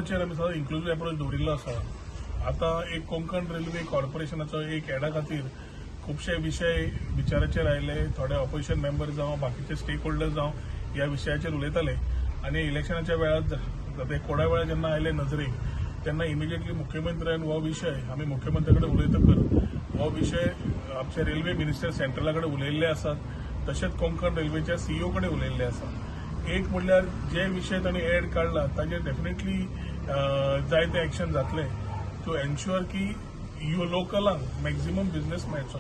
टुरिजमाचेर आमी सदां inclusive approach दवरिल्लो आसा. आता एक कोंकण रेल्वे कॉर्पोरेशनाचो एक एडा खातीर खुबशे विशय विचाराचेर आयले. थोडे ऑपोजिशन मेंबर जावं बाकीचे स्टेक होल्डर जावं ह्या विशयाचेर उलयताले आनी इलेक्शनाच्या वेळार कोडा वेळा जेन्ना आयले नजरेक तेन्ना इमिजिएटली मुख्यमंत्र्यान हो विशय आमी मुख्यमंत्र्या कडेन उलयतकर हो विशय आमचे रेल्वे मिनिस्टर सेंट्रला कडेन उलयल्ले आसात. तशेंच कोंकण रेल्वेच्या सीईओ कडेन उलयल्ले आसा. एक म्हणल्यार जे विशय तांणी एड काडला ताजेर डेफिनेटली जायते एक्शन जातले टू एन्श्युअर की ह्यो लोकलांक मॅक्झिमम बिझनेस मेळचो.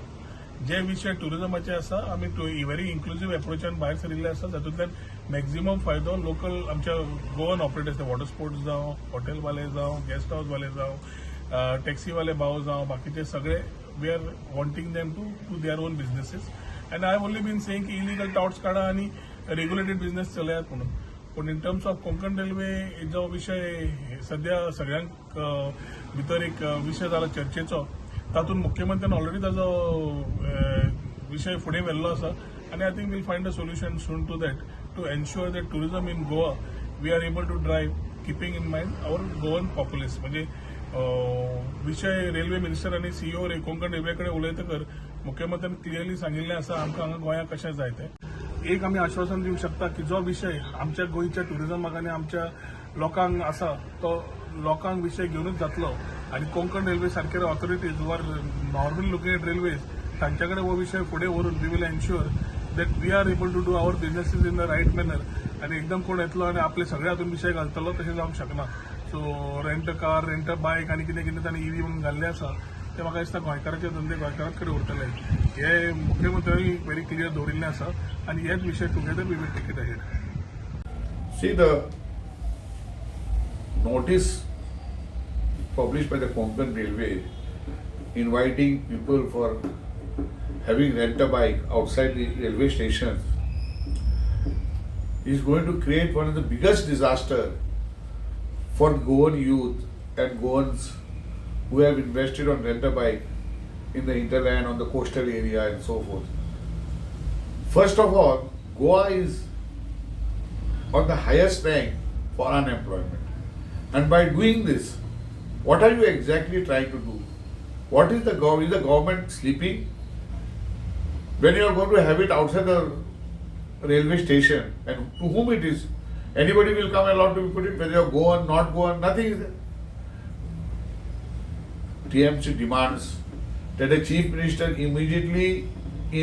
जे विशय टुरिजमाचे आसा आमी व्हेरी इन्क्लुजीव एप्रोचान भायर सरिल्ले आसा. तातूंतल्यान मॅक्झिमम फायदो लोकल आमच्या गोवन ऑपरेटर्स वॉटर स्पोर्ट्स जावं हॉटेलवाले जावं गेस्ट हाऊसवाले जावं टॅक्सीवाले भाव जावं बाकीचे सगळे we are wanting them to their own businesses. And I have only been saying की इलिगल टाउट्स काढा आनी रेग्युलेटेड बिझनेस चलयात म्हणून. पण in terms of Konkan railway जो विषय सध्या सगळ्यांक भितर एक विशय जाला चर्चेचो तातूंत मुख्यमंत्र्यान ऑलरेडी ताजो विशय फुडें व्हेल्लो आसा आनी I think will find a solution soon to that to ensure that tourism in Goa we are able to drive keeping in mind our Goan populace. म्हणजे विशय रेल्वे मिनिस्टर आनी सीईओ कोंकण रेल्वे कडेन उलयतकर मुख्यमंत्र्यान क्लियरली सांगिल्लें आसा आमकां हांगा गोंयांत कशें जाय तें. एक आमी आश्वासन दिवंक शकता की जो विशय आमच्या गोंयच्या टुरिजमाक आनी आमच्या लोकांक आसा तो लोकांक विशय घेवनूच जातलो आनी कोंकण रेल्वे सारखे ऑथॉरिटीज वर नॉर्मली लुकिंग एट रेल्वेज तांच्या कडेन हो विशय फुडें व्हरून we will ensure that we are able to do our businesses in the right manner आनी एकदम कोण येतलो आनी आपले सगळे हातूंत विशय घालतलो तशें जावंक शकना. So rent a car rent a bike आनी कितें कितें तांणी ईव्ही म्हणून घाल्ले आसा ते म्हाका दिसता गोंयकाराचे धंदे गोंयकाराच कडेन उरतले. हे मुख्यमंत्र्यांनी व्हेरी क्लियर दवरिल्लें आसा आनी हेच विशय together we will take it ahead. See the notice published by the Konkan Railway inviting people for having rent a bike outside the railway stations is going to create one of the biggest disaster for Goan youth and Goans who have invested on rent a bike in the hinterland, on the coastal area and so forth. First of all, Goa is on the highest rank for unemployment. And by doing this, what are you exactly trying to do? What is the government? Is the government sleeping? When you are going to have it outside the railway station, and to whom it is? Anybody will come allowed to put it, whether you are Goan, not Goan, nothing is there. TMC demands that the Chief Minister immediately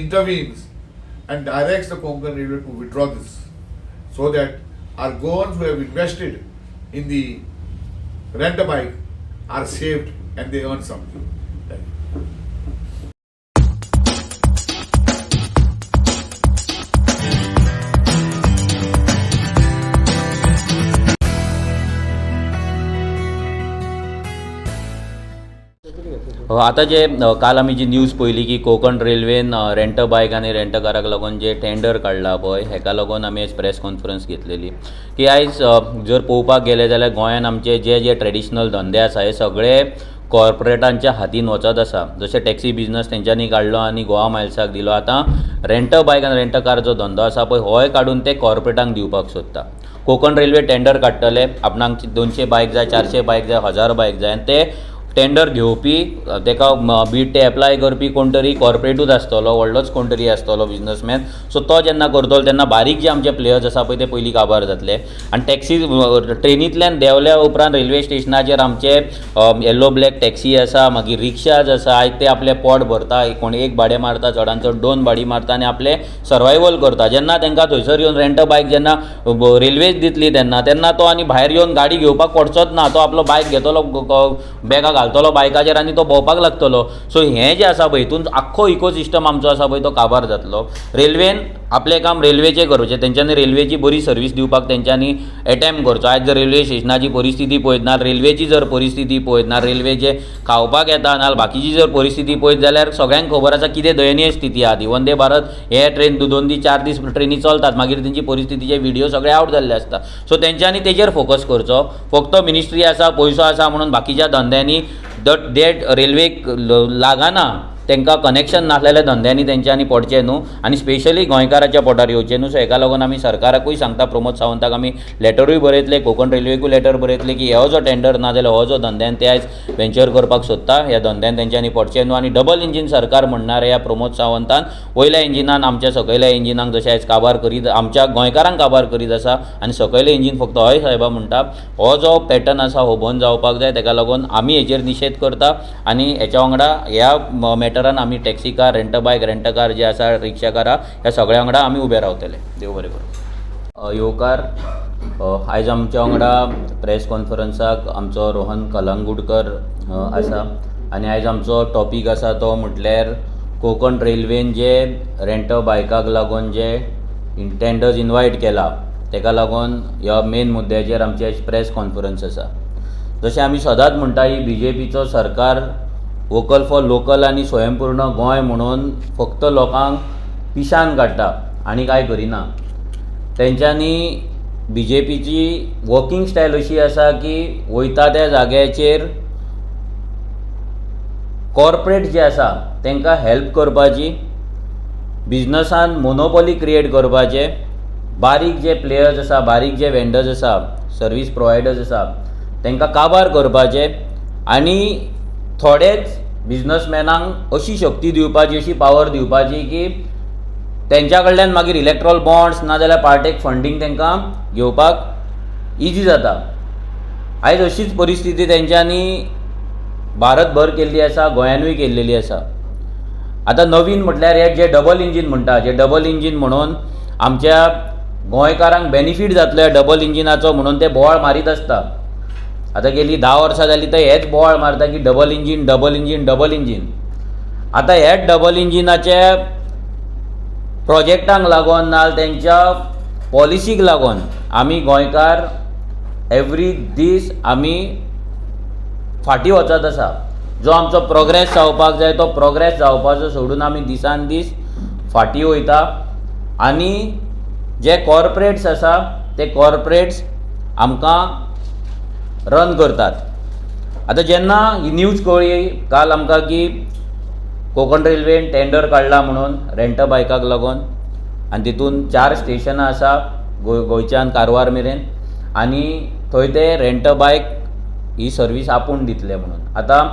intervenes and directs the Konkan Railway to withdraw this, so that our Goans who have invested in the rent a bike are saved and they earn something. Thank you. आता जे काल आमी जी news पयली की कोंकण रेल्वेन rent a bike आनी rent a काराक लागून जे टेंडर काडला पळय हेका लागून आमी आयज प्रेस कॉन्फरन्स घेतलेली की आयज जर पळोवपाक गेले जाल्यार गोंयान आमचे जे जे ट्रेडिशनल धंदे आसा हे सगळे कॉर्पोरेटांच्या हातीन वचत आसा. जशें टॅक्सी बिझनस तेंच्यांनी काडलो आनी गोवा मायल्साक दिलो. आतां रेंट अ बायक आनी रेंट अ कार जो धंदो आसा पळय होय काडून ते कॉर्पोरेटांक दिवपाक सोदता. कोंकण रेल्वे टेंडर काडटले आपणाक 200 बायक जाय 400 बायक जाय 1000 बायक जाय आनी ते टेंडर घेवपी तेका बीड ते एप्लाय करपी कोण तरी कॉर्पोरेटूच आसतलो व्हडलोच कोण तरी आसतलो बिझनसमॅन. सो तो जेन्ना करतलो तेन्ना बारीक जे आमचे प्लेयर्स आसा पळय ते पयलीं काबार जातले. आनी टॅक्सी ट्रेनींतल्यान देंवल्या उपरांत रेल्वे स्टेशनाचेर आमचे येलो ब्लॅक टॅक्सी आसा मागीर रिक्षाज आसा. आयज ते आपले पोट भरता कोण एक भाडें मारता चडांत चड 2 भाडीं मारता आनी आपले सर्वायवल करता. जेन्ना तांकां थंयसर येवन रेंट अ बायक जेन्ना रेल्वेच दितली तेन्ना तो आनी भायर येवन गाडी घेवपाक पडचोच ना. तो आपलो बायक घेतलो बॅगाक घालतलो बायकाचेर आनी तो भोंवपाक लागतलो. सो हें जें आसा पळय हितून आख्खो इकोसिस्टम आमचो आसा पळय तो काबार जातलो. रेल्वेन आपलें काम रेल्वेचें करचें तेंच्यांनी रेल्वेची बरी सर्वीस दिवपाक तेंच्यांनी एटेम्प्ट करचो. आयज जर रेल्वे स्टेशनाची परिस्थिती पळयत ना रेल्वेची जर परिस्थिती पळयत ना रेल्वेचे खावपाक येता ना बाकीची जर परिस्थिती पळयत जाल्यार सगळ्यांक खबर आसा कितें दयनीय स्थिती आहा ती. वंदे भारत हे ट्रेन 2 दीस 4 दीस ट्रेनी चलतात मागीर तेंची परिस्थितीचे व्हिडिओ सगळे आवट जाल्ले आसता. सो तेंच्यांनी तेजेर फोकस करचो. फक्त मिनिस्ट्री आसा पयसो आसा म्हणून बाकीच्या धंद्यांनी देट रेल्वेक लागना तांकां कनेक्शन नासलेल्या धंद्यांनी तेंच्यांनी पडचें न्हू आनी स्पेशली गोंयकाराच्या पोटार येवचें न्हू. सो हेका लागून आमी सरकाराकूय सांगता, प्रमोद सावंताक आमी लेटरूय बरयतले, कोंकण रेल्वेकूय लेटर बरयतले की हो जो टेंडर ना जाल्यार हो जो धंद्यान ते आयज वेंचर करपाक सोदता ह्या धंद्यान तेंच्यांनी पडचें न्हू. आनी डबल इंजीन सरकार म्हणणाऱ्या ह्या प्रमोद सावंतान वयल्या इंजिनान आमच्या सकयल्या इंजिनाक जशें आयज काबार करीत, आमच्या गोंयकारांक काबार करीत आसा आनी सकयलें इंजीन फक्त हय साहेबा म्हणटा. हो जो पॅटर्न आसा हो बंद जावपाक जाय. ताका लागून आमी हेचेर निशेध करता आनी हेच्या वांगडा ह्या मॅटरान आमी टॅक्सी कार, रेंट बायक, रेंट कार जे आसा, रिक्षा कारां, ह्या सगळ्या वांगडा आमी उबे रावतले. देव बरें करूं. येवकार, आयज आमच्या वांगडा प्रेस कॉन्फरन्साक आमचो रोहन कलंगूटकर आसा आनी आयज आमचो टॉपीक आसा तो म्हटल्यार कोंकण रेल्वेन जे रेंट बायकाक लागून जे टेंडर्स इनवायट केला ताका लागून ह्या मेन मुद्द्याचेर आमची आयज प्रेस कॉन्फरन्स आसा. जशें आमी सदांच म्हणटा, ही BJPचो सरकार वोकल फॉर लोकल आनी स्वयंपूर्ण गोंय म्हणून फक्त लोकांक पिशान काडटा आनी कांय करिना. तेंच्यांनी BJPची वर्किंग स्टायल अशी आसा की वयता त्या जाग्याचेर कॉर्पोरेट जे आसा तांकां हेल्प करपाची, बिजनसान मोनोपॉली क्रिएट करपाचे, बारीक जे प्लेयर्स आसा, बारीक जे वेंडर्स आसा, सर्वीस प्रोवायडर्स आसा तांकां काबार करपाचे आनी थोडेच बिजनसमॅनांक अशी शक्ती दिवपाची, अशी पावर दिवपाची की तेंच्या कडल्यान मागीर इलेक्ट्रॉल बॉन्ड्स नाजाल्यार पार्टेक फंडींग तांकां घेवपाक इजी जाता. आयज अशीच परिस्थिती तेंच्यांनी भारतभर केल्ली आसा, गोंयानूय केल्लेली आसा. आतां नवीन म्हटल्यार हे जे डबल इंजीन म्हणटा, जे डबल इंजीन म्हणून आमच्या गोंयकारांक बेनिफीट जातलो डबल इंजिनाचो म्हणून ते बोवाळ मारीत आसता. आतां गेली 10 वर्सां जालीं तर हेच बोवाळ मारता की double engine, double engine, double engine. आतां हेच डबल इंजिनाचे प्रोजेक्टांक लागून नाजाल्यार तेंच्या पॉलिसीक लागून आमी गोंयकार एवरी दीस आमी फाटीं वचत आसा. जो आमचो प्रोग्रेस जावपाक जाय तो प्रोग्रेस जावपाचो सोडून आमी दिसान दीस फाटीं वयता आनी जे कॉर्पोरेट्स आसा ते कॉर्पोरेट्स आमकां रन करतात. आतां जेन्ना ही न्यूज कळ्ळी काल आमकां की कोंकण रेल्वेन टेंडर काडला म्हणून रेंट बायकाक लागून आनी तितून 4 स्टेशनां आसा गोंयच्यान कारवार मेरेन आनी थंय ते रेंट बायक ही सर्वीस आपूण दितले म्हणून. आतां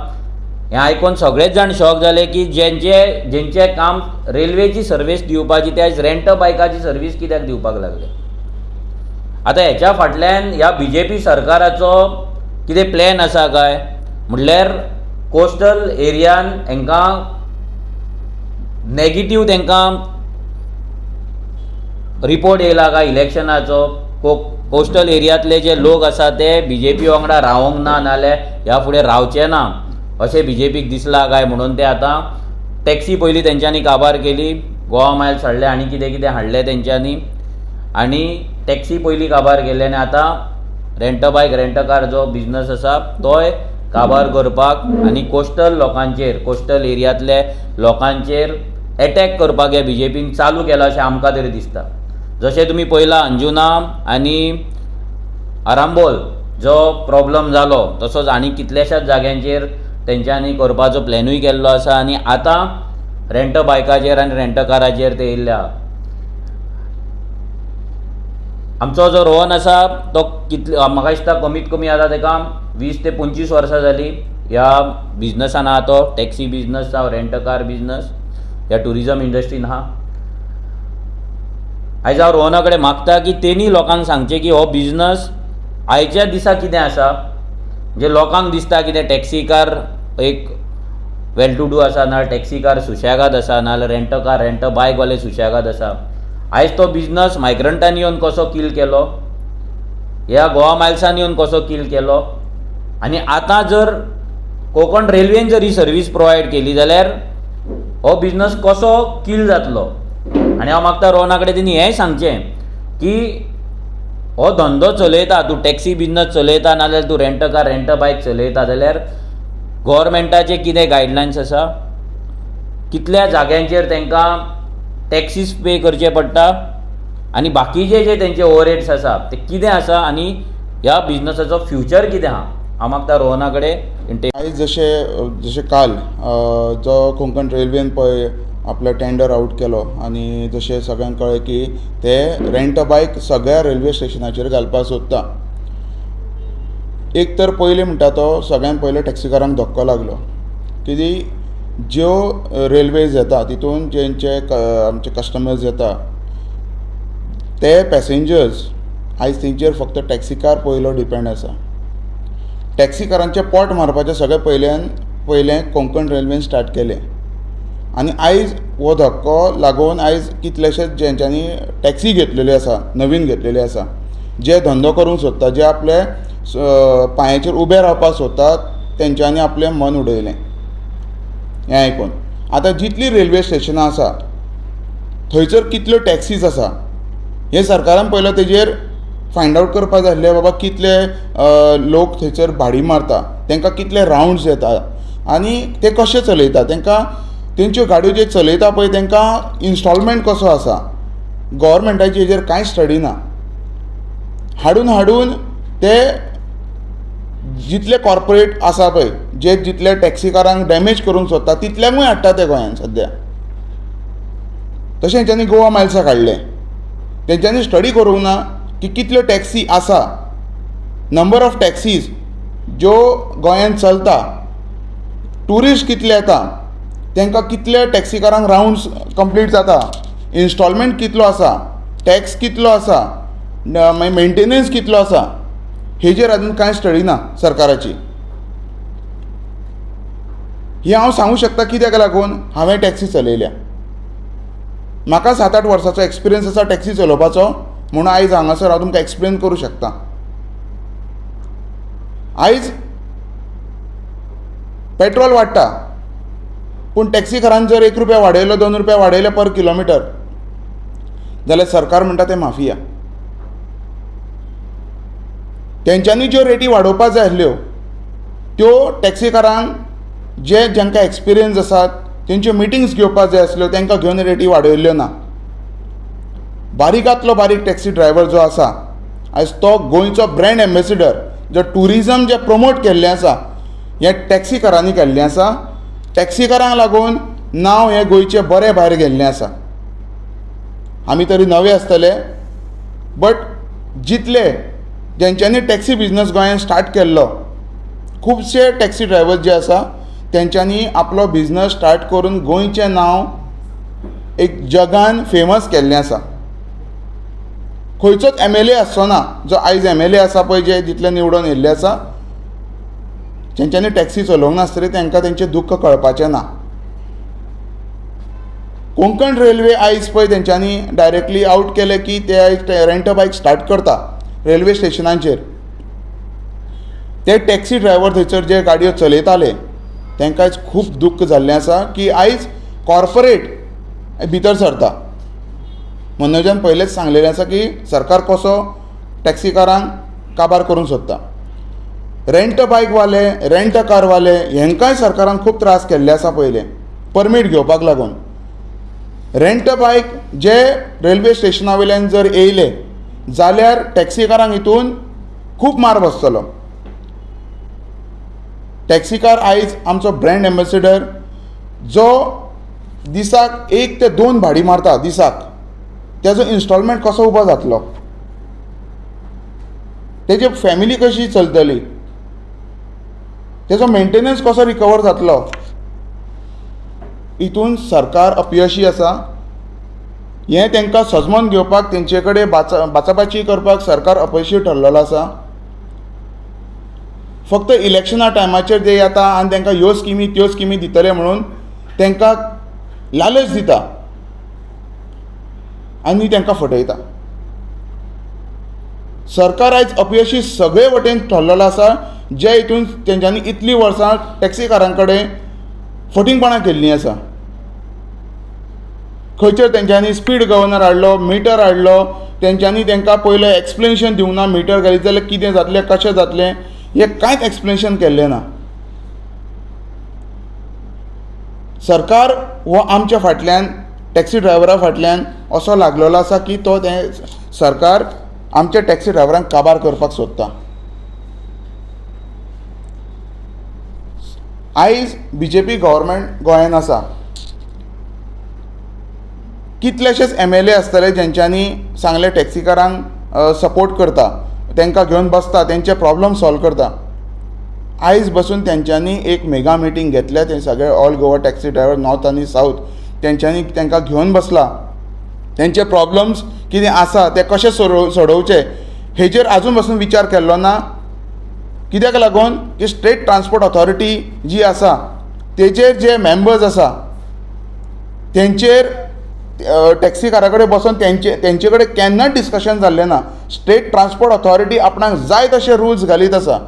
हें आयकून सगळेच जाण शॉक जाले की जेंचे काम रेल्वेची सर्वीस दिवपाची ते आयज रेंट बायकाची सर्वीस कित्याक दिवपाक लागले. आतां हेच्या फाटल्यान ह्या BJP सरकाराचो कितें प्लॅन आसा काय म्हटल्यार कोस्टल एरियान हांकां नेगेटीव तांकां रिपोर्ट येयला काय इलेक्शनाचो. कोस्टल एरियांतले जे लोक आसा ते BJP वांगडा रावंक ना नाजाल्यार ह्या फुडें रावचे ना अशें BJPक दिसला काय म्हणून ते आतां टॅक्सी पयलीं तेंच्यांनी काबार केली, गोवा मायल्स हाडले आनी कितें कितें हाडलें तेंच्यांनी आनी टॅक्सी पयलीं काबार केले आनी आतां रेंट बायक, रेंट कार जो बिजनस आसा तोय काबार करपाक आनी कोस्टल लोकांचेर, कोस्टल एरियांतले लोकांचेर एटॅक करपाक हे BJPन चालू केला अशें आमकां तरी दिसता. जशें तुमी पळयलां अंजुना आनी आरांबोल जो प्रॉब्लम जालो तसोच आनी कितल्याशाच जाग्यांचेर तेंच्यांनी करपाचो प्लॅनूय केल्लो आसा आनी आतां रेंट बायकाचेर आनी रेंट काराचेर ते येयल्ल्या. आमचो जो रोहन आसा तो म्हाका दिसता कमीत कमी आतां ताका 20 ते 25 वर्सां जालीं ह्या बिजनसान आहा. तो टॅक्सी बिजनस जावं रेंट कार बिजनस ह्या टुरिजम इंडस्ट्रीन आहा. आयज हांव रोहना कडेन मागता की तेणी लोकांक सांगचें की हो बिजनस आयच्या दिसा कितें आसा, जे लोकांक दिसता की ते टॅक्सी कार एक वेल टू डू आसा नाल्यार टॅक्सी कार सुशेगाद आसा नाल्यार रेंट कार, रेंट बायकवाले सुशेगाद आसा. आयज तो बिजनस मायग्रंटांनी येवन कसो किल केलो, ह्या गोवा मायल्सान येवन कसो किल केलो आनी आतां जर कोंकण रेल्वेन जर ही सर्वीस प्रोवायड केली जाल्यार हो बिजनस कसो किल जातलो. आनी हांव मागता रोहना कडेन तेणी हेंय सांगचें की हो धंदो चलयता, तूं टॅक्सी बिजनस चलयता नाजाल्यार तूं रेंट कार, रेंट बायक चलयता जाल्यार गव्हर्मेंटाचे कितें गायडलायन्स आसा, कितल्या जाग्यांचेर तांकां टॅक्सीस पे करचे पडटा आनी बाकीचे जे तेंचे ओवरहेड्स आसा ते कितें आसा आनी ह्या बिजनसाचो फ्युचर कितें आहा हांव मागता रोहना कडेन आयज जशे काल जो कोंकण रेल्वेन पळय आपलो टेंडर आउट केलो आनी जशें सगळ्यांक कळ्ळें की ते रेंट अ बायक सगळ्या रेल्वे स्टेशनाचेर घालपाक सोदता. एक तर पयलीं म्हणटा तो सगळ्यांत पयलो टॅक्सीकारांक धक्को लागलो, कित्याक ज्यो रेल्वेज येता तितून जेंचे आमचे कस्टमर्स येता ते पॅसेंजर्स आयज तेंचेर फक्त टॅक्सीकार पयलो डिपेंड आसा. टॅक्सीकारांचें पोट मारपाचें सगळें पयलें कोंकण रेल्वेन स्टार्ट केलें आनी आयज हो धक्को लागून आयज कितलेशेच जेंच्यांनी टॅक्सी घेतलेली आसा, नवीन घेतलेली आसा, जे धंदो करूंक सोदता, जे आपले पांयाचेर उबे रावपाक सोदतात, तेंच्यांनी आपलें मन उडयलें हें आयकून. आतां जितलीं रेल्वे स्टेशनां आसा थंयसर कितल्यो टॅक्सीज आसा हें सरकारान पयलो तेजेर फायंड आवट करपाक जाय आसलें. बाबा कितले लोक थंयसर भाडी मारता, तांकां कितले रावंड्स येता आनी ते कशे चलयता, तांकां तेंच्यो गाडयो जे चलयता पळय तांकां इन्स्टॉलमेंट कसो आसा. गव्हर्मेंटाची हेजेर कांय स्टडी ना. हाडून ते जितले कॉर्पोरेट आसा पळय जे जितले टॅक्सीकारांक डॅमेज करूंक सोदता तितल्यांकूय हाडटा ते गोंयांत सद्या. तशें तेंच्यांनी गोवा मायल्साक हाडलें. तेंच्यांनी स्टडी करूंक ना की कितल्यो टॅक्सी आसा, नंबर ऑफ टॅक्सीज ज्यो गोंयांत चलता, ट्युरिस्ट कितले येता, तांकां कितले टॅक्सीकारांक रावंड्स कंप्लीट जाता, इन्स्टॉलमेंट कितलो आसा, टॅक्स कितलो आसा, मागीर मेंटेनन्स कितलो आसा, हेजेर आजून कांय स्टडी ना सरकाराची. ही हांव सांगूं शकता कित्याक लागून हांवें टॅक्सी चलयल्या. म्हाका 7-8 वर्सांचो एक्सपिरियन्स आसा टॅक्सी चलोवपाचो, म्हणून आयज हांगासर हांव तुमकां एक्सप्लेन करूं शकता. आयज पेट्रोल वाडटा पूण टॅक्सीकारान जर 1 रुपया वाडयलो, 2 रुपया वाडयले पर किलोमिटर जाल्यार सरकार म्हणटा तें माफिया. तेंच्यांनी ज्यो रेटी वाडोवपाक जाय आसल्यो त्यो टॅक्सीकारांक जेंकां एक्सपिरियन्स आसात तेंच्यो मिटिंग्स घेवपाक जाय आसल्यो तांकां घेवन रेटी वाडयल्ल्यो ना. बारीकांतलो बारीक टॅक्सी ड्रायव्हर जो आसा आयज तो गोंयचो ब्रँड एम्बेसिडर, जो ट्युरिजम जे प्रमोट केल्लें आसा हें टॅक्सीकारांनी केल्लें आसा. टॅक्सीकारांक लागून नांव हें गोंयचें बरें भायर गेल्लें आसा. आमी तरी नवे आसतले बट जितले जेंच्यांनी टॅक्सी बिजनस गोंयांत स्टार्ट केल्लो, खुबशे टॅक्सी ड्रायव्हर्स जे आसा तेंच्यांनी आपलो बिजनस स्टार्ट करून गोंयचें नांव एक जगान फेमस केल्लें आसा. खंयचोच MLA आसचो ना जो आयज MLA आसा पळय जे जितले निवडून येयल्ले आसा जेंच्यांनी टॅक्सी चलोवंक नासतरी तांकां तेंचें दुख्ख कळपाचें ना. कोंकण रेल्वे आयज पळय तेंच्यांनी डायरेक्टली आउट केलें की ते आयज रेंट अ बायक स्टार्ट करता रेल्वे स्टेशनांचेर. ते टॅक्सी ड्रायव्हर थंयसर जे गाडयो चलयताले तांकां आयज खूब दुख्ख जाल्लें आसा की आयज कॉर्पोरेट भितर सरता. मनोजान पयलेंच सांगलेलें आसा की सरकार कसो टॅक्सीकारांक काबार करूंक सोदता. रेंट अ बायकवाले, रेंट अ कारवाले हेंकांय सरकारान खूब त्रास केल्ले आसा पयलें परमीट घेवपाक लागून. रेंट अ बायक जे रेल्वे स्टेशना वयल्यान जर येयले जाल्यार टॅक्सीकारांक हितून खूब मार बसतलो. टॅक्सीकार आयज आमचो ब्रँड एम्बेसिडर जो दिसाक 1 ते 2 भाडी मारता दिसाक, तेजो इन्स्टॉलमेंट कसो उबो जातलो, तेजी फॅमिली कशी चलतली, तेजो मेंटेनन्स कसो रिकवर जातलो, हितून सरकार अपयशी आसा. हें तांकां सजमोन घेवपाक तेंचे कडेन बाचाबाची करपाक सरकार अपयशी ठरलेलो आसा. फक्त इलेक्शना टायमाचेर जे येता आनी तांकां ह्यो स्किमी त्यो स्किमी दितले म्हणून तांकां लालच दिता आनी तांकां फटयता. सरकार आयज अपयशी सगळे वटेन ठरलेलो आसा. जे हितून तेंच्यांनी इतलीं वर्सां टॅक्सीकारां कडेन फटिंगपणां केल्लीं आसा. खंयचर तेंच्यांनी स्पीड गव्हर्नर हाडलो, मिटर हाडलो, तेंच्यांनी तांकां पयलें एक्सप्लेनेशन दिवंक ना. मिटर घालीत जाल्यार कितें जातलें, कशें जातलें हें कांयच एक्सप्लेनेशन केल्लें ना. सरकार हो आमच्या फाटल्यान टॅक्सी ड्रायव्हरा फाटल्यान असो लागलेलो आसा की तो तें सरकार आमच्या टॅक्सी ड्रायव्हरांक काबार करपाक सोदता. आयज BJP गव्हर्मेंट गोंयांत आसा. कितलेशेच MLA आसतले जेंच्यांनी सांगले टॅक्सीकारांक सपोर्ट करता, तांकां घेवन बसता, तेंचे प्रॉब्लम सॉल्व करता. आयज बसून तेंच्यांनी एक मेगा मिटींग घेतल्या, ते सगळे all Goa taxi driver north आनी साऊथ, तेंच्यांनी तांकां घेवन बसला. तेंचे प्रॉब्लम्स कितें आसा ते कशे सोडोवचे हेजेर आजून पासून विचार केल्लो ना. कित्याक लागून की स्टेट ट्रान्सपोर्ट ऑथॉरिटी जी आसा तेचेर जे मेंबर्स आसा तेंचेर टॅक्सीकारा कडेन बसून तेंचे कडेन केन्नाच डिस्कशन जाल्लें ना. स्टेट ट्रान्सपोर्ट ऑथॉरिटी आपणाक जाय तशे रुल्स घालीत आसा.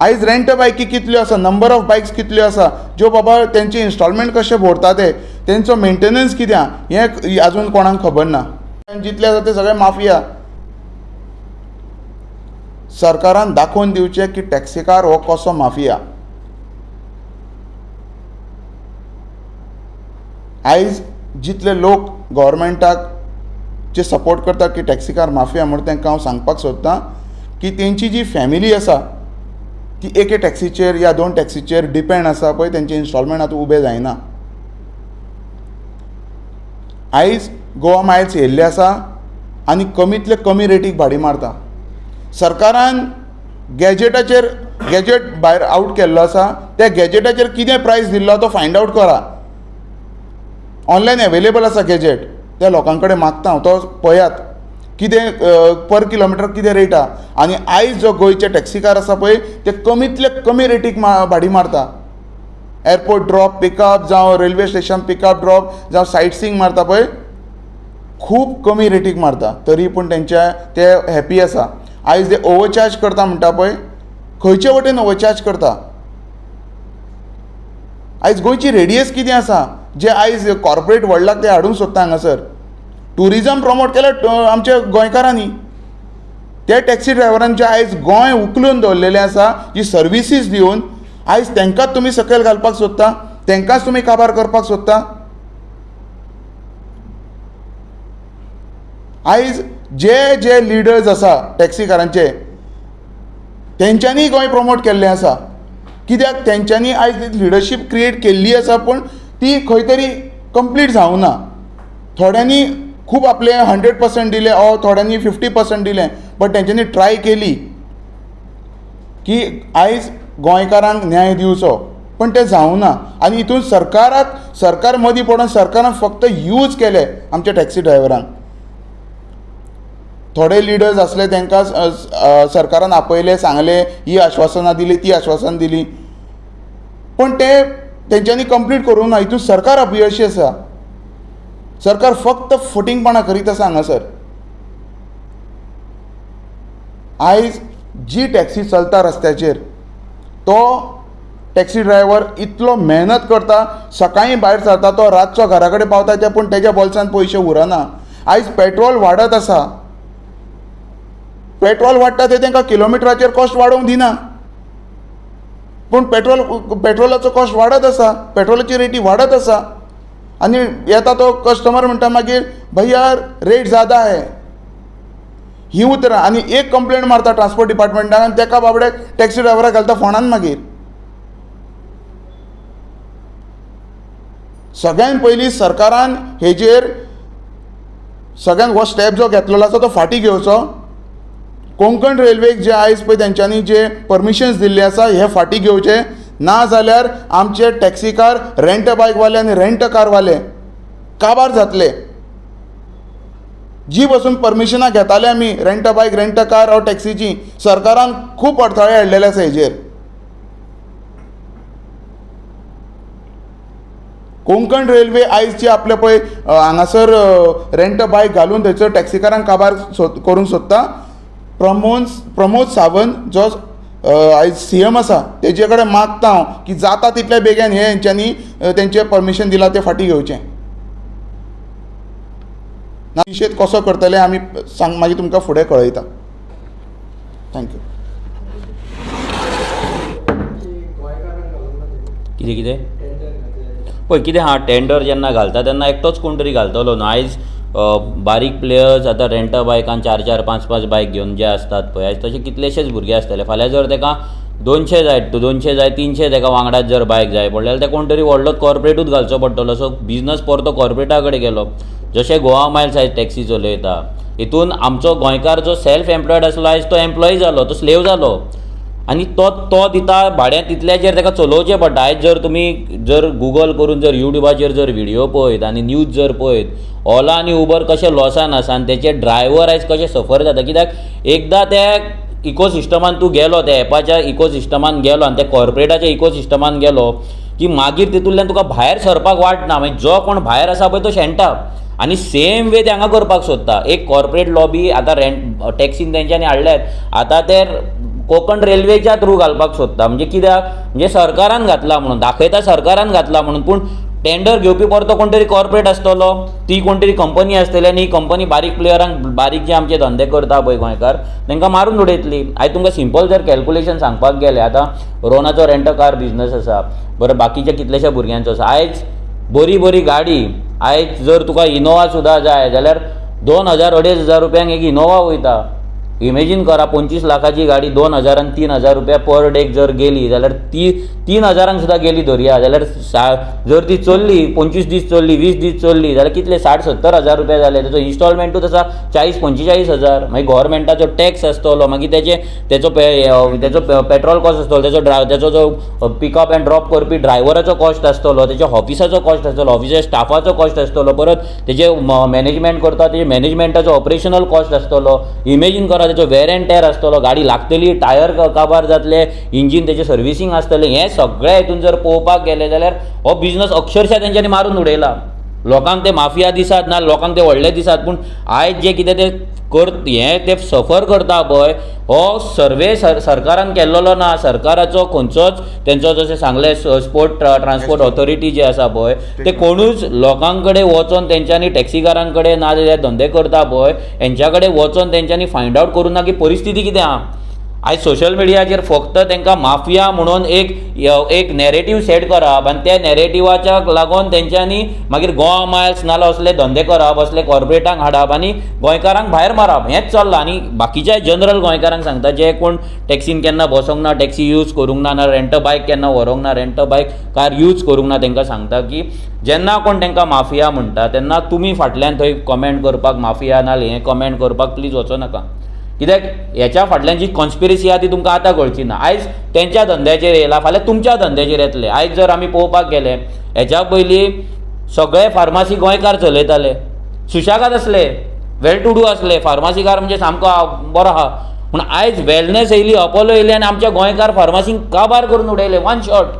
आयज रेंट बायकी कितल्यो आसा, नंबर ऑफ बायक्स कितल्यो आसा, ज्यो बाबा तेंचे इन्स्टॉलमेंट कशे भरता ते, तेंचो मेंटेनन्स कितें हें आजून कोणाक खबर ना. जितले आसा ते सगळे माफिया. सरकारान दाखोवन दिवचें की टॅक्सीकार हो कसो माफिया. आयज जितले लोक गव्हर्मेंटाक जे सपोर्ट करतात की टॅक्सीकार माफिया म्हणून तांकां हांव सांगपाक सोदतां की तेंची जी फॅमिली आसा ती एके टॅक्सीचेर या 2 टॅक्सीचेर डिपेंड आसा पळय, तेंचे इन्स्टॉलमेंट आतां उबे जायना. आयज गोवा मायल्स येयल्ले आसा आनी कमींतले कमी रेटीक भाडी मारता. सरकारान गॅजेट भायर आउट केल्लो आसा, त्या गॅजेटाचेर कितें प्रायस दिल्लो तो फायंड आउट करा. ऑनलायन अवेलेबल आसा गॅजेट, त्या लोकां कडेन मागता हांव, तो पळयात कितें पर किलोमिटर कितें रेट आहा. आनी आयज जो गोंयचे टॅक्सीकार आसा पळय ते कमींतले कमी रेटीक भाडी मारता. एअरपोर्ट ड्रॉप पिकअप जावं रेल्वे स्टेशन पिकअप ड्रॉप जावं सायट सींग मारता पळय, खूब कमी रेटीक मारता. तरी पूण ते हॅपी आसा. आयज ते ओवरचार्ज करता म्हणटा पळय, खंयचे वटेन ओवरचार्ज करता. आयज गोंयची रेडियस कितें आसा जे आयज कॉर्पोरेट वर्ल्डाक ते हाडूंक सोदता हांगासर. टुरिजम प्रमोट केलें आमच्या गोंयकारांनी. त्या टॅक्सी ड्रायव्हरांचे आयज गोंय उखलून दवरलेलें आसा, जी सर्विसीस दिवन आयज तांकांच तुमी सकयल घालपाक सोदता, तांकांच तुमी काबार करपाक सोदता. आयज जे लिडर्स आसा टॅक्सीकारांचे तेंच्यांनी गोंय प्रमोट केल्लें आसा. कित्याक तेंच्यांनी आयज लिडरशीप क्रिएट केल्ली आसा पूण ती खंय तरी कंप्लीट जावं ना. थोड्यांनी खूब आपले 100% दिले, थोड्यांनी 50% दिलें, बट तेंच्यांनी ट्राय केली की आयज गोंयकारांक न्याय दिवचो, पण तें जावं ना. आनी हितून सरकार मदीं पडून सरकारान फक्त यूज केले आमच्या टॅक्सी ड्रायव्हरांक. थोडे लिडर्स असले तांकां सरकारान आपयले, सांगले ही आश्वासनां दिली, ती आश्वासन दिली, पण तेंच्यांनी कंप्लीट करूंक ना. हितून सरकार अपयशी आसा. सरकार फक्त फटिंगपणां करीत आसा हांगासर. आयज जी टॅक्सी चलता रस्त्याचेर तो टॅक्सी ड्रायव्हर इतलो मेहनत करता, सकाळीं भायर सरता तो रातचो घरा कडेन पावता ते पूण तेज्या बोल्सान पयशे उरना. आयज पेट्रोल वाडत आसा, पेट्रोल वाडटा ते तांकां किलोमिटराचेर कॉस्ट वाडोवंक दिना, पूण पेट्रोलाचो कॉस्ट वाडत आसा, पेट्रोलाची रेटी वाडत आसा. आनी येता तो कस्टमर म्हणटा मागीर भैया रेट ज़्यादा है, ही उतरां. आनी एक कंप्लेंट मारता ट्रान्सपोर्ट डिपार्टमेंटान आनी तेका बाबडे टॅक्सी ड्रायव्हराक घालता फोंडान. मागीर सगळ्यान पयलीं सरकारान हेजेर सगळ्यांक हो स्टेप जो घेतलेलो आसा तो फाटीं घेवचो. कोंकण रेल्वेक जे आयज पळय तेंच्यांनी जे परमिशन्स दिल्ले आसा हे फाटीं घेवचे, ना जाल्यार आमचे टॅक्सीकार, रेंट बायकवाले आनी रेंट कारवाले काबार जातले. जी बसून परमिशनां घेताले आमी रेंट बायक, रेंट कार वा टॅक्सीची, सरकारान खूब अडथळे हाडलेले आसा हेजेर. कोंकण रेल्वे आयज जी आपले पळय हांगासर रेंट बायक घालून थंयसर टॅक्सीकारांक काबार करूंक सोदता. प्रमोद सावंत जो आयज CM आसा तेजे कडेन मागता हांव की जाता तितले बेगीन हेंच्यांनी तेंचे परमिशन दिलां तें फाटीं घेवचें. निशेध कसो करतले आमी मागीर तुमकां फुडें कळयता. थँक्यू. कितें पळय कितें हा, टेंडर जेन्ना घालता तेन्ना एकटोच कोण तरी घालतलो न्हू. आयज बारीक प्लेयर्स आतां रेंट बायकान 4-4, 5-5 बायक घेवन जे आसतात पळय, आयज तशे कितलेशेच भुरगे आसतले. फाल्यां जर ताका 200 जाय 300 ताका वांगडाच जर बायक जाय पडल्यार ते कोण तरी व्हडलोच कॉर्पोरेटूच घालचो पडटलो. सो बिझनस परतो कॉर्पोरेटा कडेन गेलो. जशें गोवा मायल्स आयज टॅक्सी चलयता, हितून आमचो गोंयकार जो सेल्फ एम्प्लॉयड आसलो आयज तो एम्प्लॉय जालो, तो स्लेव जालो आनी तो दिता भाड्यान तितल्याचेर ताका चलोवचें पडटा. आयज जर तुमी जर गुगल करून जर युट्यूबाचेर जर व्हिडियो पळयत आनी न्यूज जर पळयत, ओला आनी उबर कशे लॉसान आसा आनी तेचे ड्रायव्हर आयज कशे सफर जाता. कित्याक एकदां त्या इकोसिस्टमान तूं गेलो, त्या एपाच्या इकोसिस्टमान गेलो आनी त्या कॉर्पोरेटाच्या इकोसिस्टमान गेलो की मागीर तितूंतल्यान तुका भायर सरपाक वाटना. मागीर जो कोण भायर आसा पळय तो शेणटा आनी सेम वे ते हांगा करपाक सोदता. एक कॉर्पोरेट लॉबी आतां टॅक्सीन तेंच्यांनी हाडल्यात, आतां ते कोंकण रेल्वेच्या थ्रू घालपाक सोदता. म्हणजे कित्याक, म्हणजे सरकारान घातला म्हणून दाखयता, सरकारान घातला म्हणून. पूण टेंडर घेवपी परतो कोण तरी कॉर्पोरेट आसतलो, ती कोण तरी कंपनी आसतली आनी ही कंपनी बारीक प्लेयरांक, बारीक जे आमचे धंदे करता पळय गोंयकार, तांकां मारून उडयतली. आयज तुमकां सिंपल जर कॅल्कुलेशन सांगपाक गेलें, आतां रोनाचो रेंट कार बिझनस आसा, बरें बाकीच्या कितल्याशा भुरग्यांचो आसा. आयज बरी गाडी, आयज जर तुका इनोवा सुद्दां जाय जाल्यार 2,000-2,500 रुपयांक एक इनोवा वयता. इमेजीन करा, 25 लाखाची गाडी 2,000 आनी 3,000 रुपया पर डेक जर गेली जाल्यार ती 3,000 सुद्दां गेली धरया जाल्यार जर ती चल्ली 25 दीस चल्ली, 20 दीस चल्ली जाल्यार कितले 60-70 हजार रुपया जाले. तेचो इन्स्टॉलमेंटूच आसा 40-45 हजार. मागीर गव्हर्मेंटाचो टॅक्स आसतलो, मागीर तेचो पेट्रोल कॉस्ट आसतलो, तेचो जो पिकअप एंड ड्रॉप करपी ड्रायव्हराचो कॉस्ट आसतलो, तेच्या ऑफिसाचो कॉस्ट आसतलो, ऑफिसाच्या स्टाफाचो कॉस्ट आसतलो, परत तेजे मॅनेजमेंट करता तेजे मॅनेजमेंटाचो ऑपरेशनल कॉस्ट आसतलो. इमेजीन करा, तेचो वेर एंड टॅर आसतलो, गाडी लागतली, टायर काबार जातले, इंजीन तेचें सर्विसींग आसतलें. हें सगळें हितून जर पळोवपाक गेले जाल्यार हो बिझनस अक्षरशा तेंच्यांनी मारून उडयला. लोकांक ते माफिया दिसात ना, लोकांक ते व्हडले दिसात, पूण आयज जे कितें ते ते सफर करता पळय, हो सर्वे सरकारान केल्लो ना. सरकाराचो खंयचोच तेंचो जशें सांगलें स्पोर्ट ट्रान्सपोर्ट ऑथॉरिटी जे आसा पळय, ते कोणूच लोकां कडेन वचोन तेंच्यांनी टॅक्सीकारां कडेन ना जे धंदे करता पळय हेंच्या कडेन वचोन तेंच्यांनी फायंड आवट करूं ना की परिस्थिती कितें आहा. आयज सोशल मिडियाचेर फक्त तांकां माफिया म्हणून एक नॅरेटीव सेट करप आनी त्या नॅरेटिवाच्या लागून तेंच्यांनी मागीर गोवा मायल्स नाल्यार असले धंदे करप, असले कॉर्पोरेटांक हाडप आनी गोंयकारांक भायर मारप, हेंच चल्लां. आनी बाकीच्या जनरल गोंयकारांक सांगता जे कोण टॅक्सीन केन्ना बसोंक ना, टॅक्सी यूज करूंक ना, रेंट बायक केन्ना व्हरूंक ना, रेंट बायक कार यूज करूंक ना, तांकां सांगता की जेन्ना कोण तांकां माफिया म्हणटा तेन्ना तुमी फाटल्यान थंय कमेंट करपाक, माफिया नाल्यार हें कमेंट करपाक प्लीज वचो नाका. कित्याक हेच्या फाटल्यान जी कॉन्स्पिरसी आहा ती तुमकां आतां कळची ना. आयज तेंच्या धंद्याचेर येयला, फाल्यां तुमच्या धंद्याचेर येतले. आयज जर आमी पळोवपाक गेले, हेच्या पयलीं सगळे फार्मासी गोंयकार चलयताले, सुशागाद आसले, वेल टू डू आसले, फार्मासीकार म्हणजे सामको बरो आहा. पूण आयज वेलनेस येयली, अपोलो येयली आनी आमच्या गोंयकार फार्मासींक काबार करून उडयले वन शॉट.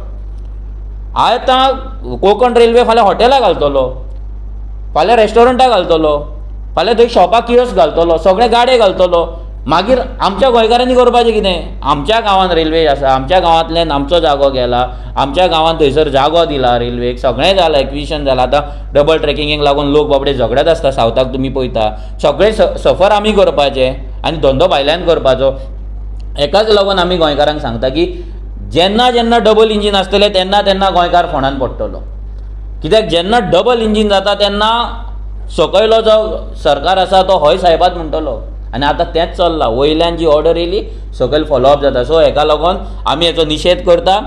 आतां कोंकण रेल्वे फाल्यां हॉटेलां घालतलो, फाल्यां रेस्टॉरंटां घालतलो, फाल्यां थंय शॉपां कियोस्क घालतलो, सगळे गाडे घालतलो. मागीर आमच्या गोंयकारांनी करपाचें कितें? आमच्या गांवांत रेल्वे आसा, आमच्या गांवांतल्यान आमचो जागो गेला, आमच्या गांवांत थंयसर जागो दिला रेल्वेक, सगळें जालां, एक्विशन जालां. आतां डबल ट्रॅकिंगेक लागून लोक बाबडे झगडत आसता सावथाक, तुमी पळयता. सगळें सफर आमी करपाचें आनी धंदो भायल्यान करपाचो. हेकाच लागून आमी गोंयकारांक सांगता की जेन्ना जेन्ना डबल इंजीन आसतलें तेन्ना तेन्ना गोंयकार फोंडान पडटलो. कित्याक जेन्ना डबल इंजीन जाता तेन्ना सकयलो जो सरकार आसा तो हय साहेबात म्हणटलो. आनी आतां तेंच चल्लां, वयल्यान जी ऑर्डर येयली सकयल फॉलोअप जाता. सो हेका लागून आमी हेचो निशेध करता.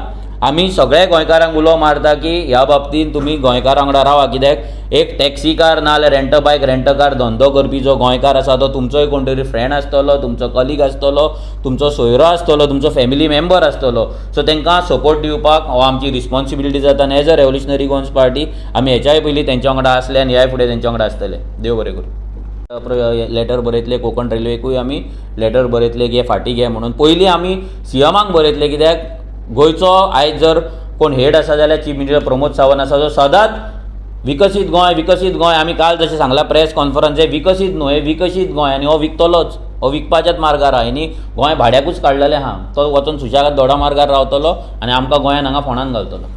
आमी सगळे गोंयकारांक उलो मारता की ह्या बाबतींत तुमी गोंयकारां वांगडा रावा. कित्याक एक टॅक्सी कार नाल्यार रेंट बायक, रेंट कार धंदो करपी जो गोंयकार आसा तो तुमचोय कोण तरी फ्रेंड आसतलो, तुमचो कलीग आसतलो, तुमचो सोयरो आसतलो, तुमचो फॅमिली मेंबर आसतलो. सो तांकां सपोर्ट दिवपाक हो आमची रिस्पॉन्सिबिलिटी जाता. आनी as a revolutionary Goans party आमी हेच्याय पयलीं तेंच्या वांगडा आसले आनी ह्याय फुडें तेंच्या वांगडा आसतले. देव बरें करूं. लेटर बरयतले कोंकण रेल्वेकूय आमी लेटर बरयतले की फाटी घे म्हणून. पयलीं आमी सीएमाक बरयतले, कित्याक गोंयचो आयज जर कोण हेड आसा जाल्यार चीफ मिनिस्टर प्रमोद सावंत आसा, जो सदांच विकसीत गोंय विकसीत गोंय. आमी काल जशें सांगलां प्रेस कॉन्फरन्स, हे विकसीत न्हू, हे विकसीत गोंय. आनी हो विकतलोच, हो विकपाच्याच मार्गार आहा. आनी गोंय भाड्याकूच काडलेलें आहा. तो वचून सुशागाद दोडा मार्गार रावतलो आनी आमकां गोंयान हांगा फोंडान घालतलो.